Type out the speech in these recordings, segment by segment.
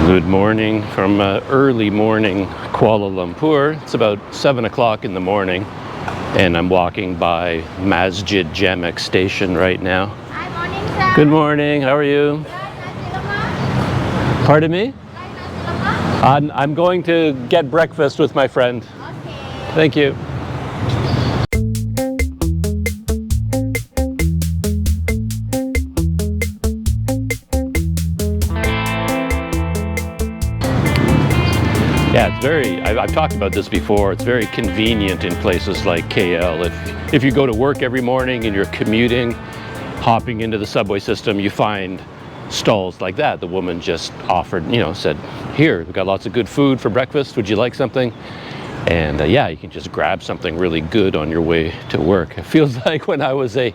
Good morning from early morning Kuala Lumpur. It's about 7 o'clock in the morning and I'm walking by Masjid Jamek station right now. Hi, morning, sir. Good morning, how are you? Nasi Lemak. Pardon me? Nasi Lemak. I'm going to get breakfast with my friend. Okay. Thank you. Yeah, it's very, I've talked about this before, it's very convenient in places like KL. If you go to work every morning and you're commuting, hopping into the subway system, you find stalls like that. The woman just offered, said, here, we've got lots of good food for breakfast, would you like something? And yeah, you can just grab something really good on your way to work. It feels like when I was a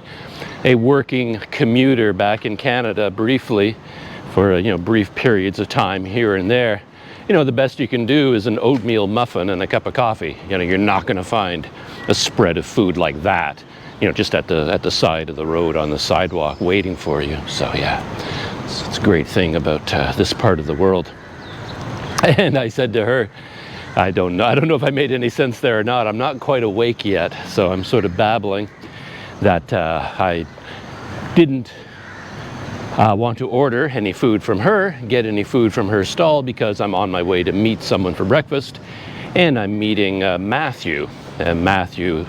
working commuter back in Canada briefly, for brief periods of time here and there, the best you can do is an oatmeal muffin and a cup of coffee. You're not going to find a spread of food like that, just at the side of the road on the sidewalk waiting for you. So yeah, it's a great thing about this part of the world. And I said to her, I don't know if I made any sense there or not. I'm not quite awake yet, so I'm sort of babbling that I didn't want to order any food from her, get any food from her stall, because I'm on my way to meet someone for breakfast, and I'm meeting Matthew. And Matthew,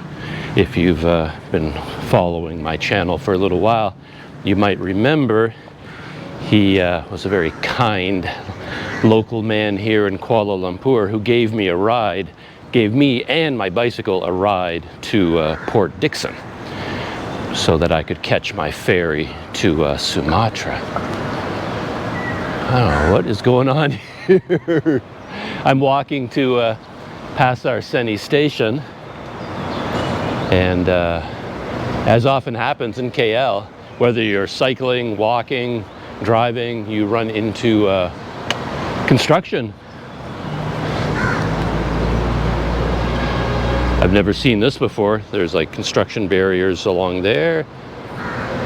if you've been following my channel for a little while, you might remember he was a very kind local man here in Kuala Lumpur who gave me and my bicycle a ride to Port Dickson, so that I could catch my ferry to Sumatra. I don't know what is going on here. I'm walking to Pasar Seni station, and as often happens in KL, whether you're cycling, walking, driving, you run into construction. I've never seen this before. There's like construction barriers along there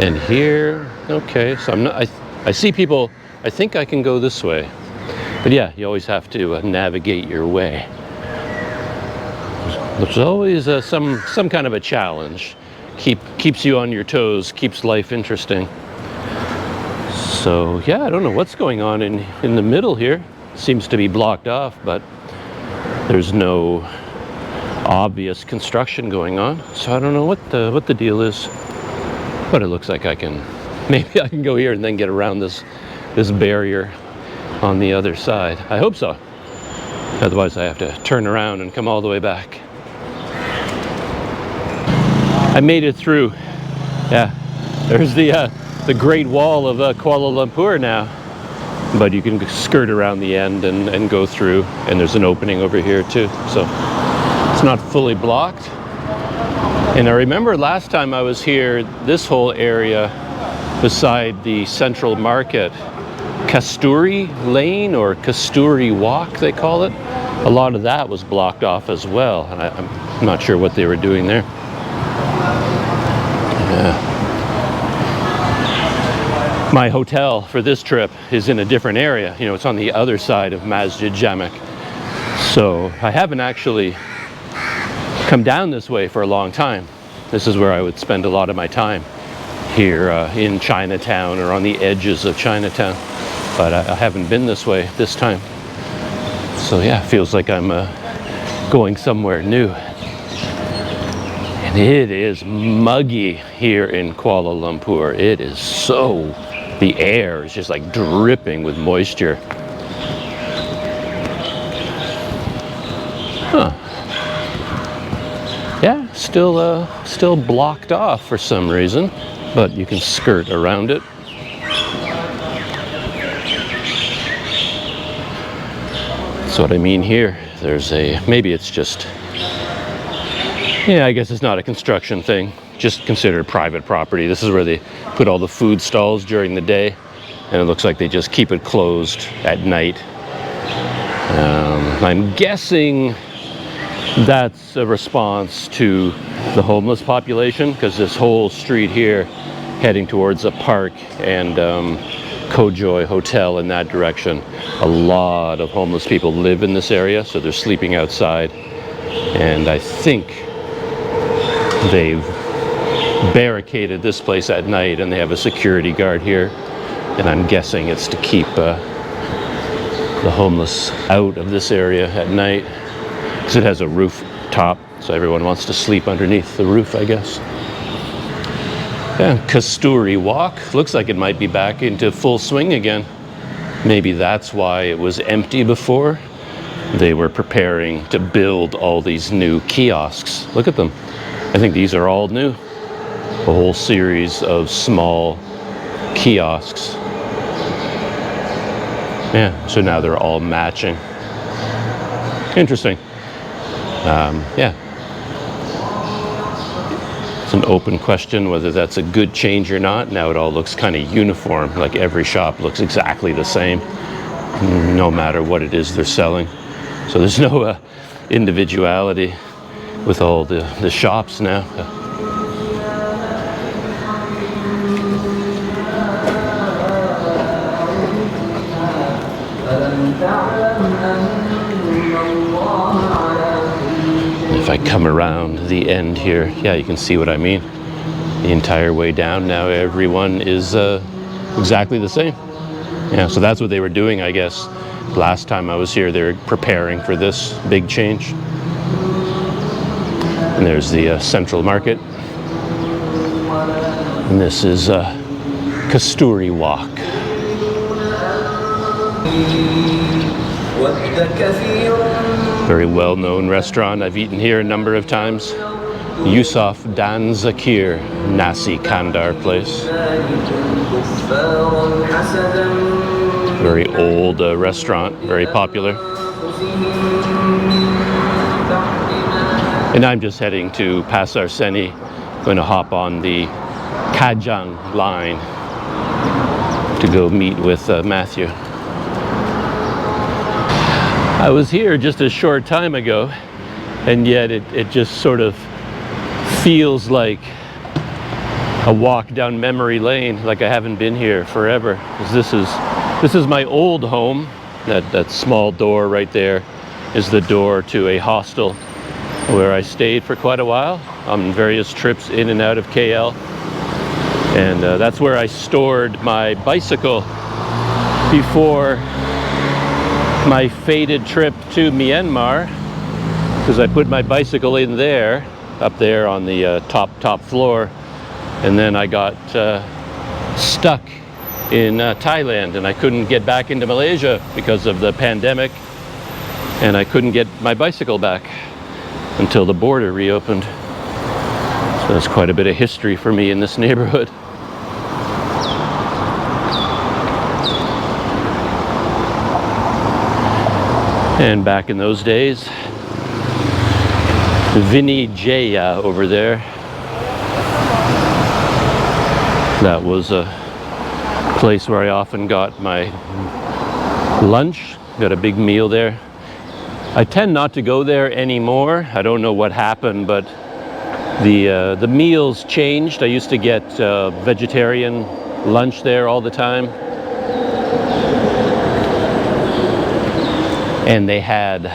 and here. Okay, so I see people. I think I can go this way, but yeah, you always have to navigate your way. There's always some kind of a challenge. Keeps you on your toes, keeps life interesting. So yeah, I don't know what's going on in the middle here. Seems to be blocked off, but there's no obvious construction going on, so I don't know what the deal is, but it looks like maybe I can go here and then get around this barrier on the other side. I hope so, otherwise I have to turn around and come all the way back. I made it through. Yeah, there's the Great Wall of Kuala Lumpur now, but you can skirt around the end and go through, and there's an opening over here too, so it's not fully blocked. And I remember last time I was here, this whole area beside the central market, Kasturi Lane or Kasturi Walk they call it, a lot of that was blocked off as well, and I'm not sure what they were doing there. Yeah. My hotel for this trip is in a different area. It's on the other side of Masjid Jamek, so I haven't actually come down this way for a long time. This is where I would spend a lot of my time, here in Chinatown or on the edges of Chinatown, but I haven't been this way this time. So yeah, feels like I'm going somewhere new. And it is muggy here in Kuala Lumpur. It is the air is just like dripping with moisture. Huh. Yeah, still blocked off for some reason, but you can skirt around it. That's what I mean here. There's maybe it's just, yeah, I guess it's not a construction thing, just considered private property. This is where they put all the food stalls during the day, and it looks like they just keep it closed at night. I'm guessing that's a response to the homeless population, because this whole street here heading towards a park and Kojoy Hotel in that direction. A lot of homeless people live in this area, so they're sleeping outside. And I think they've barricaded this place at night, and they have a security guard here. And I'm guessing it's to keep the homeless out of this area at night, because it has a rooftop, so everyone wants to sleep underneath the roof, I guess. Yeah, Kasturi Walk. Looks like it might be back into full swing again. Maybe that's why it was empty before. They were preparing to build all these new kiosks. Look at them. I think these are all new. A whole series of small kiosks. Yeah, so now they're all matching. Interesting. Yeah. It's an open question whether that's a good change or not. Now it all looks kind of uniform, like every shop looks exactly the same, no matter what it is they're selling. So there's no individuality with all the shops now. If I come around the end here, yeah, you can see what I mean. The entire way down now, everyone is exactly the same. Yeah, so that's what they were doing, I guess. Last time I was here, they were preparing for this big change. And there's the Central Market. And this is Kasturi Walk. Very well-known restaurant. I've eaten here a number of times. Yusuf Dan Zakir Nasi Kandar place. Very old restaurant, very popular. And I'm just heading to Pasar Seni. Going to hop on the Kajang line to go meet with Matthew. I was here just a short time ago, and yet it just sort of feels like a walk down memory lane, like I haven't been here forever. 'Cause this is my old home. That small door right there is the door to a hostel where I stayed for quite a while on various trips in and out of KL. And that's where I stored my bicycle before my fated trip to Myanmar, because I put my bicycle in there, up there on the top floor, and then I got stuck in Thailand, and I couldn't get back into Malaysia because of the pandemic, and I couldn't get my bicycle back until the border reopened. So there's quite a bit of history for me in this neighborhood. And back in those days, Vini Jaya over there, that was a place where I often got my lunch, got a big meal there. I tend not to go there anymore. I don't know what happened, but the meals changed. I used to get vegetarian lunch there all the time. And they had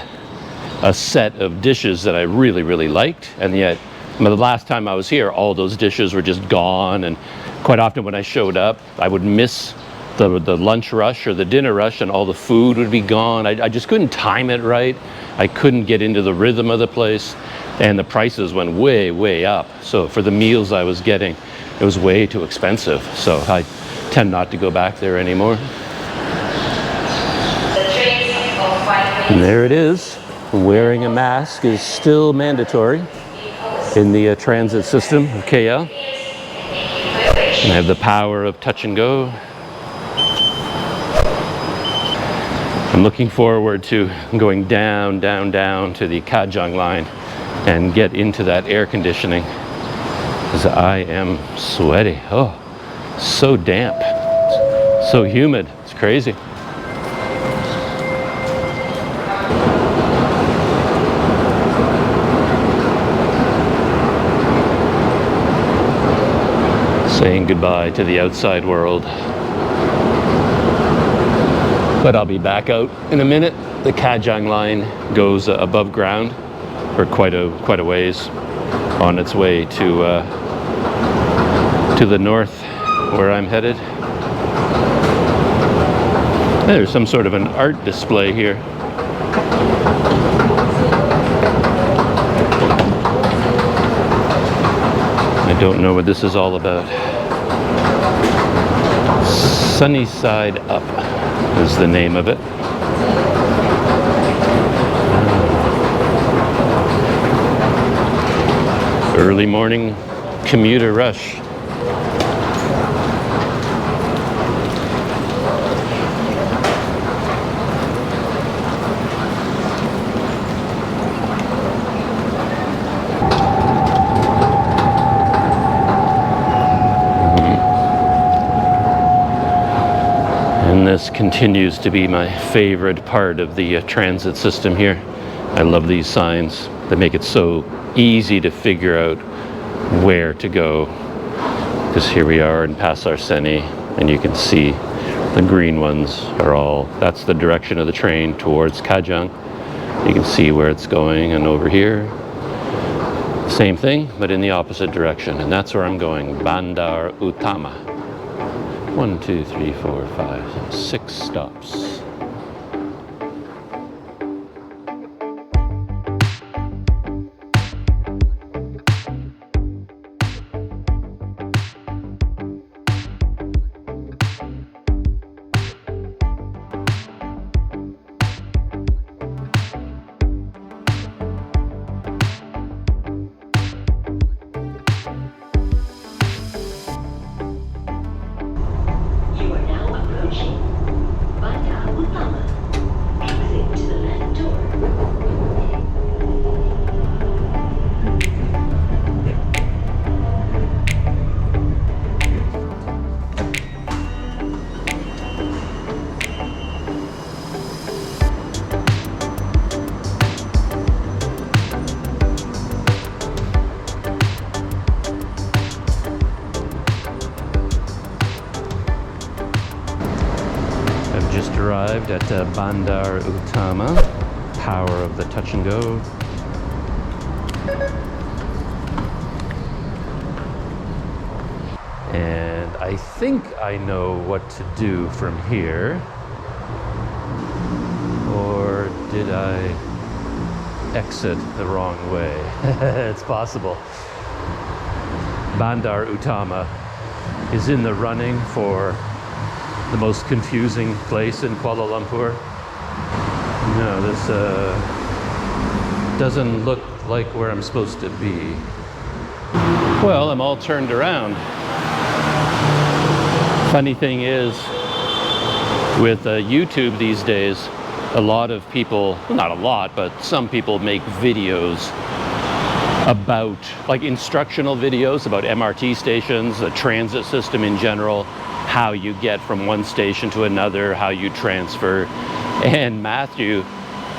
a set of dishes that I really, really liked. And yet, the last time I was here, all those dishes were just gone. And quite often when I showed up, I would miss the lunch rush or the dinner rush, and all the food would be gone. I just couldn't time it right. I couldn't get into the rhythm of the place. And the prices went way, way up. So for the meals I was getting, it was way too expensive. So I tend not to go back there anymore. And there it is. Wearing a mask is still mandatory in the transit system of KL. And I have the power of touch and go. I'm looking forward to going down to the Kajang line and get into that air conditioning, because I am sweaty. Oh, so damp, so humid. It's crazy. Saying goodbye to the outside world. But I'll be back out in a minute. The Kajang line goes above ground for quite a ways on its way to the north where I'm headed. There's some sort of an art display here. I don't know what this is all about. Sunny Side Up is the name of it. Early morning commuter rush. And this continues to be my favorite part of the transit system here. I love these signs that make it so easy to figure out where to go. Because here we are in Pasar Seni, and you can see the green ones are all, that's the direction of the train towards Kajang. You can see where it's going, and over here, same thing, but in the opposite direction. And that's where I'm going, Bandar Utama. 1, 2, 3, 4, 5, 6 stops. Arrived at Bandar Utama, power of the touch and go. And I think I know what to do from here. Or did I exit the wrong way? It's possible. Bandar Utama is in the running for the most confusing place in Kuala Lumpur. No, this doesn't look like where I'm supposed to be. Well, I'm all turned around. Funny thing is, with YouTube these days, a lot of people, well, not a lot, but some people make videos about, like instructional videos about MRT stations, the transit system in general, how you get from one station to another, how you transfer. And Matthew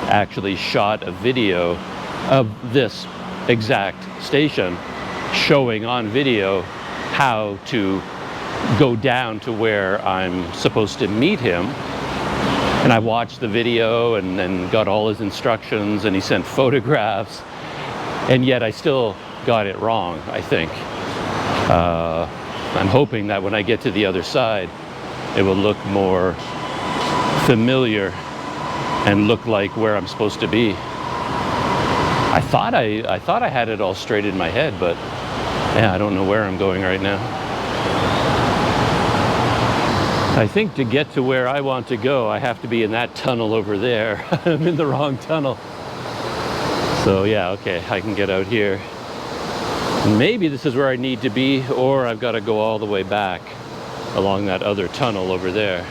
actually shot a video of this exact station, showing on video how to go down to where I'm supposed to meet him. And I watched the video and then got all his instructions, and he sent photographs, and yet I still got it wrong, I think. I'm hoping that when I get to the other side, it will look more familiar and look like where I'm supposed to be. I thought I had it all straight in my head, but yeah, I don't know where I'm going right now. I think to get to where I want to go, I have to be in that tunnel over there. I'm in the wrong tunnel. So yeah, okay, I can get out here. Maybe this is where I need to be, or I've got to go all the way back along that other tunnel over there.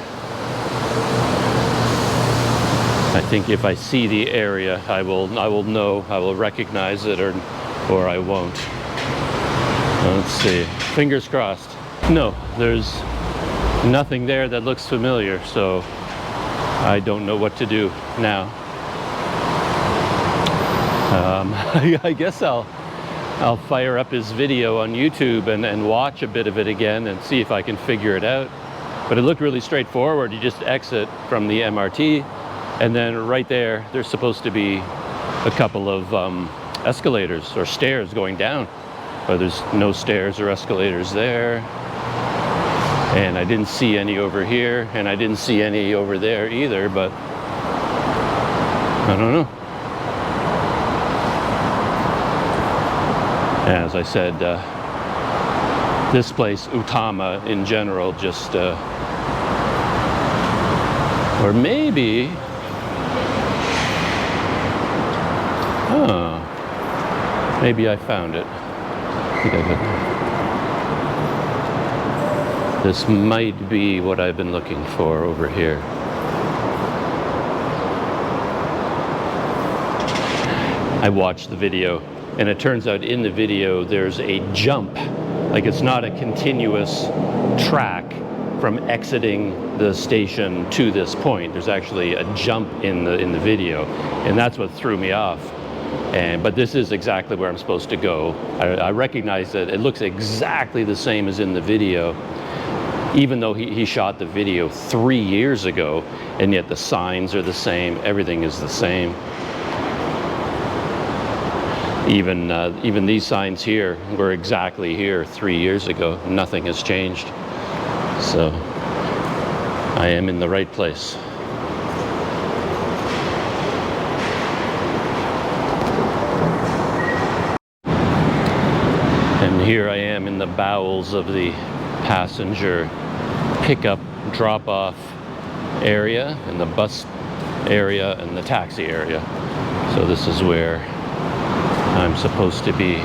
I think if I see the area, I will know, I will recognize it, or I won't. Let's see, fingers crossed. No, there's nothing there that looks familiar, so I don't know what to do now. I guess I'll fire up his video on YouTube and watch a bit of it again and see if I can figure it out. but it looked really straightforward. You just exit from the MRT, and then right there, there's supposed to be a couple of escalators or stairs going down, but there's no stairs or escalators there. And I didn't see any over here, and I didn't see any over there either, but I don't know. As I said, this place, Utama in general, just, or maybe, oh, maybe I found it. I think I got it. This might be what I've been looking for over here. I watched the video, and it turns out in the video there's a jump. Like, it's not a continuous track from exiting the station to this point. There's actually a jump in the video, and that's what threw me off. But this is exactly where I'm supposed to go. I recognize that it looks exactly the same as in the video, even though he shot the video 3 years ago, and yet the signs are the same, everything is the same. Even these signs here were exactly here 3 years ago. Nothing has changed. So I am in the right place. And here I am in the bowels of the passenger pickup drop-off area, and the bus area, and the taxi area. So this is where I'm supposed to be.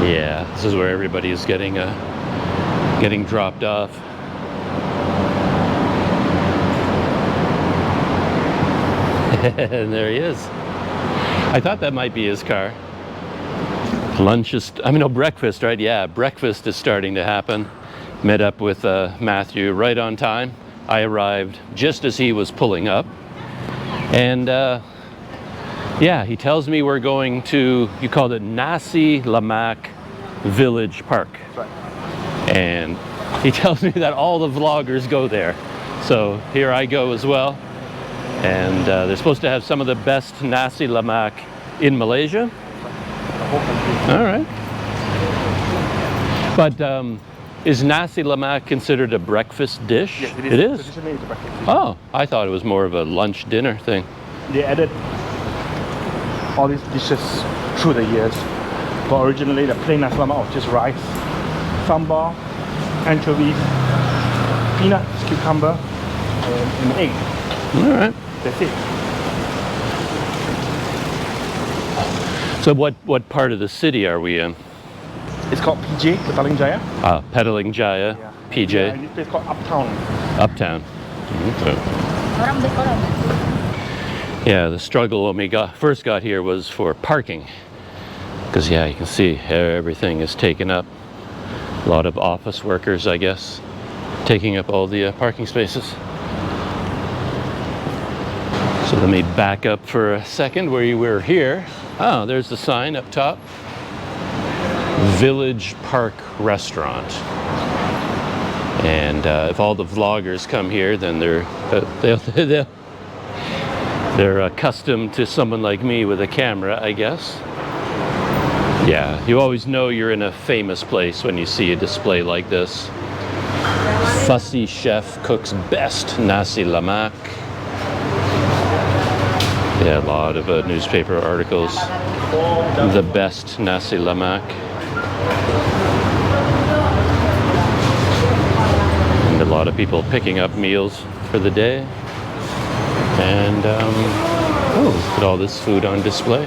Yeah, this is where everybody is getting dropped off. And there he is. I thought that might be his car. Lunch is, breakfast, right? Yeah, breakfast is starting to happen. Met up with Matthew right on time. I arrived just as he was pulling up. And yeah, he tells me we're going to, you called it Nasi Lemak Village Park. Right. And he tells me that all the vloggers go there. So here I go as well. And they're supposed to have some of the best Nasi Lemak in Malaysia. All right. But is Nasi Lemak considered a breakfast dish? Yes, it is. It is? Traditionally, it's a breakfast dish. Oh, I thought it was more of a lunch dinner thing. They added all these dishes through the years. But originally, the plain Nasi Lemak was just rice, sambal, anchovies, peanuts, cucumber, and an egg. All right. That's it. So what part of the city are we in? It's called PJ, Petaling Jaya. Petaling Jaya, Yeah. PJ. Yeah, and this place called Uptown. Uptown. Okay. Yeah, the struggle when we first got here was for parking. Because yeah, you can see everything is taken up. A lot of office workers, I guess, taking up all the parking spaces. So let me back up for a second where you were here. Oh, there's the sign up top. Village Park Restaurant. And if all the vloggers come here, then they're accustomed to someone like me with a camera, I guess. Yeah, you always know you're in a famous place when you see a display like this. Fussy chef cooks best Nasi Lemak. Yeah, a lot of newspaper articles. The best Nasi Lemak. And a lot of people picking up meals for the day. And, oh, look at all this food on display.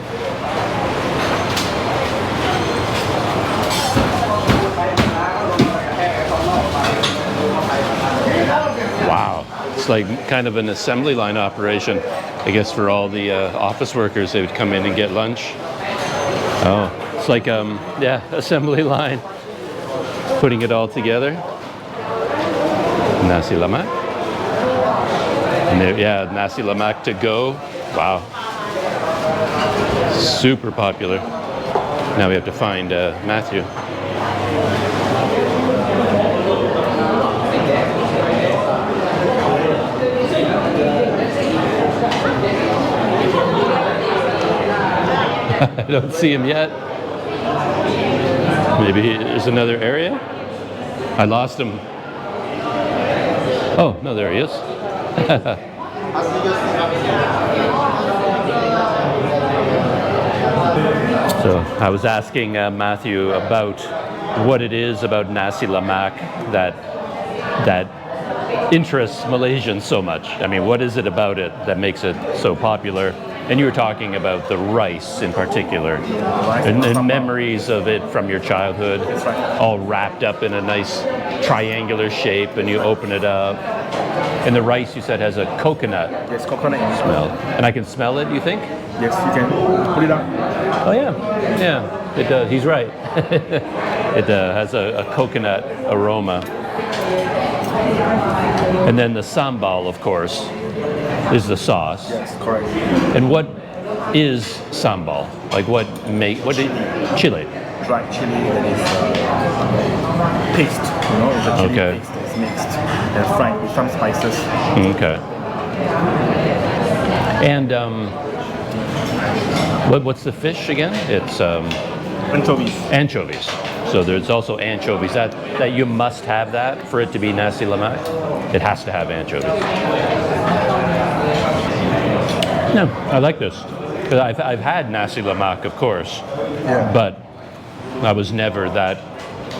Wow, it's like kind of an assembly line operation. I guess for all the office workers, they would come in and get lunch. Oh, it's like, yeah, assembly line, putting it all together. Nasi Lemak. And there, yeah, Nasi Lemak to go. Wow. Super popular. Now we have to find Matthew. I don't see him yet. Maybe there's another area. I lost him. Oh, no, there he is. So I was asking Matthew about what it is about Nasi Lemak that interests Malaysians so much. I mean, what is it about it that makes it so popular? And you were talking about the rice in particular, and memories of it from your childhood, all wrapped up in a nice triangular shape, and you open it up. And the rice, you said, has a coconut Yes, coconut smell. And I can smell it, you think? Yes, you can put it up. Oh, yeah. Yeah, it does. He's right. It has a coconut aroma. And then the sambal, of course, is the sauce. Yes, correct. And what is sambal? Like chili? Dried chili that is paste, you know, it's a chili Okay. paste that's mixed and fried with some spices. Okay. And what's the fish again? It's Anchovies. anchovies. So there's also anchovies. That you must have that for it to be Nasi Lemak. It has to have anchovies. No, I like this. 'Cause I've had Nasi Lemak, of course, Yeah. but I was never that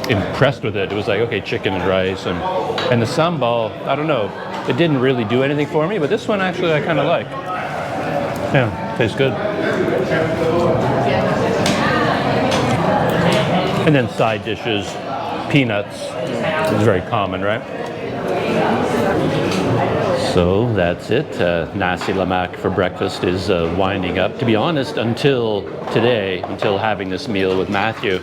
impressed with it. It was like, okay, chicken and rice, and the sambal, I don't know, it didn't really do anything for me, but this one actually I kind of like. Yeah, tastes good. And then side dishes, peanuts, is very common, right? So that's it. Nasi Lemak for breakfast is winding up. To be honest, until today, until having this meal with Matthew,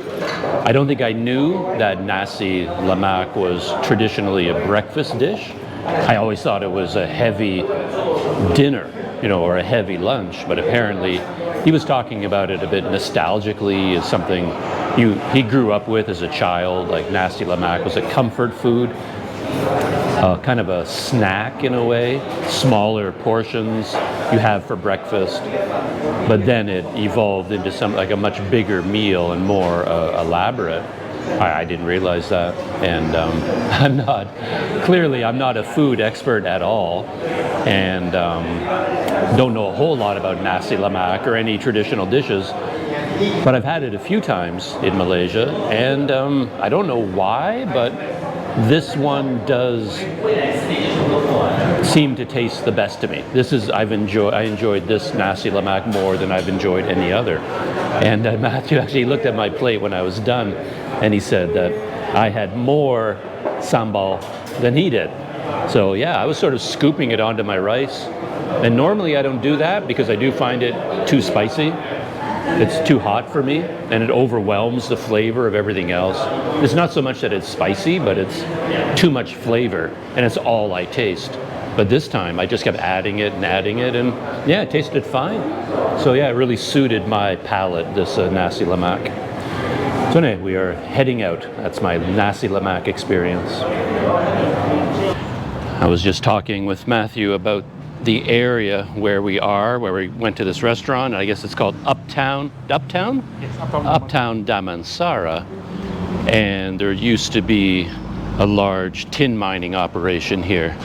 I don't think I knew that Nasi Lemak was traditionally a breakfast dish. I always thought it was a heavy dinner, you know, or a heavy lunch, but apparently he was talking about it a bit nostalgically as something he grew up with as a child. Like Nasi Lemak was a comfort food. Kind of a snack in a way, smaller portions you have for breakfast, but then it evolved into like a much bigger meal and more elaborate. I didn't realize that, and I'm not a food expert at all, and don't know a whole lot about Nasi Lemak or any traditional dishes, but I've had it a few times in Malaysia, and I don't know why, but this one does seem to taste the best to me. I enjoyed this Nasi Lemak more than I've enjoyed any other. And Matthew actually looked at my plate when I was done, and he said that I had more sambal than he did. So yeah, I was sort of scooping it onto my rice. And normally I don't do that because I do find it too spicy. It's too hot for me, and it overwhelms the flavor of everything else. It's not so much that it's spicy, but it's too much flavor, and it's all I taste. But this time, I just kept adding it, and yeah, it tasted fine. So yeah, it really suited my palate, this Nasi Lemak. So anyway, we are heading out. That's my Nasi Lemak experience. I was just talking with Matthew about the area where we went to this restaurant. I guess it's called Uptown? Yes, Uptown Damansara. And there used to be a large tin mining operation here,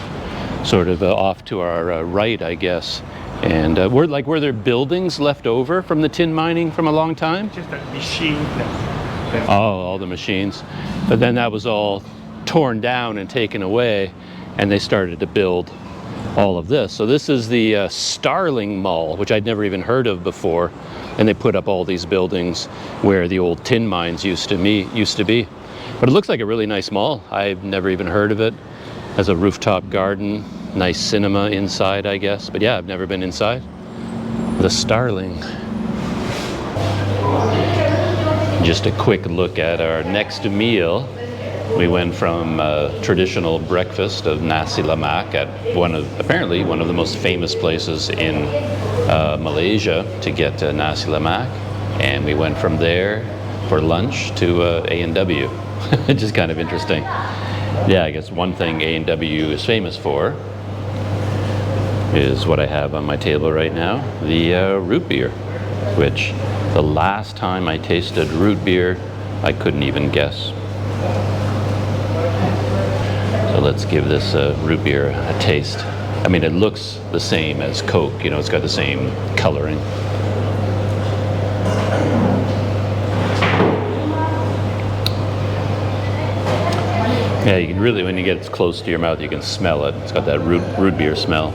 sort of off to our right, I guess. And were there buildings left over from the tin mining from a long time? Just a machine. Oh, all the machines. But then that was all torn down and taken away, and they started to build all of this. So this is the Starling Mall, which I'd never even heard of before, and they put up all these buildings where the old tin mines used to be. But it looks like a really nice mall. I've never even heard of it. Has a rooftop garden, nice cinema inside, I guess. But yeah, I've never been inside. The Starling. Just a quick look at our next meal. We went from a traditional breakfast of Nasi Lemak at apparently one of the most famous places in Malaysia to get Nasi Lemak, and we went from there for lunch to A&W, which is kind of interesting. Yeah, I guess one thing A&W is famous for is what I have on my table right now, the root beer, which the last time I tasted root beer, I couldn't even guess. So let's give this root beer a taste. I mean, it looks the same as Coke, you know, it's got the same coloring. Yeah, you can really, when you get it close to your mouth, you can smell it. It's got that root beer smell.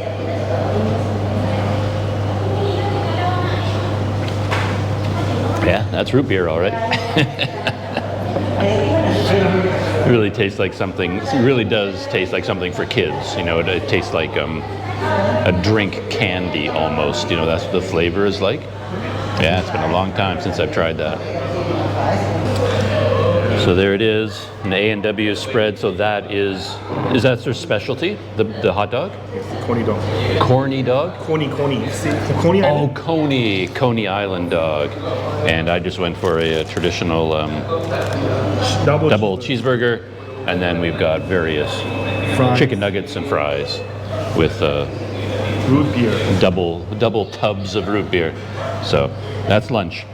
Yeah, that's root beer, all right. It really tastes like something, it really does taste like something for kids. You know, it tastes like a drink candy almost. You know, that's what the flavor is like. Yeah, it's been a long time since I've tried that. So there it is, an A&W spread. So that is that their specialty, the hot dog? It's the Coney dog. Corny dog? Coney. See, the Coney Island. Oh, Coney Island dog. And I just went for a traditional double cheeseburger, and then we've got various chicken nuggets and fries with root beer. double tubs of root beer. So that's lunch.